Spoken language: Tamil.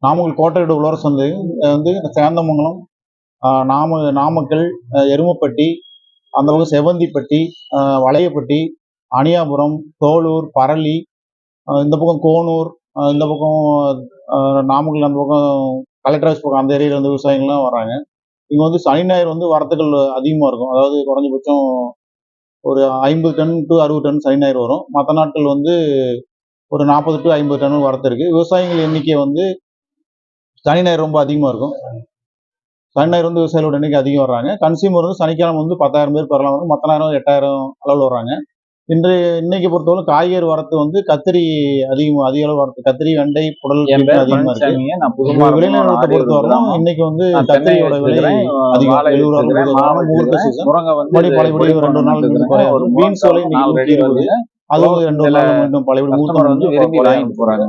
நாமக்கல் கோட்டையோட உழவர் சந்தை வந்து சேந்தமங்கலம், நாமக்கல், எருமப்பட்டி, அந்த பக்கம் செவந்திப்பட்டி, வளையப்பட்டி, அணியாபுரம், தோலூர், பரளி, இந்த பக்கம் கோனூர், இந்த பக்கம் நாமக்கல், அந்த பக்கம் கலெக்டர் ஆஃபீஸ் பக்கம் அந்த ஏரியாவில் வந்து விவசாயிகள்லாம் வராங்க. இங்கே வந்து சனி ஞாயிறு வந்து வரத்துகள் அதிகமாக இருக்கும். அதாவது குறைஞ்சபட்சம் ஒரு 50 டன் டு 60 டன் சனி ஞாயிறு வரும். மற்ற நாட்கள் வந்து ஒரு 40 டு 50 டன் வரத்து இருக்குது. விவசாயிகள் எண்ணிக்கை வந்து சனி ஞாயிறு ரொம்ப அதிகமாக இருக்கும். சனி ஞாயிறு வந்து விவசாயிகளோட எண்ணிக்கை அதிகம் வர்றாங்க. கன்சியூமர் வந்து சனிக்கிழமை வந்து 10,000 பேர் பெறலாம் வரும். மற்ற நேரம் 8,000 அளவில் வர்றாங்க. இன்னைக்கு பொறுத்தவரை காய்கறி வரத்து வந்து கத்திரி அதிக அளவு வரத்து. கத்திரி, வெண்டை, புடல் அதிகமா இருக்கு. விளைநிலத்தை பொறுத்தவரைக்கும் இன்னைக்கு வந்து கத்திரியோட விலை அதிகம். 70 சீசன் பழையபடி 2 நாள் பீன்ஸ் விலை இன்னைக்கு 120. அது வந்து 2 நாள் மீண்டும் பழையபடி விரும்பி வாங்கிட்டு போறாங்க.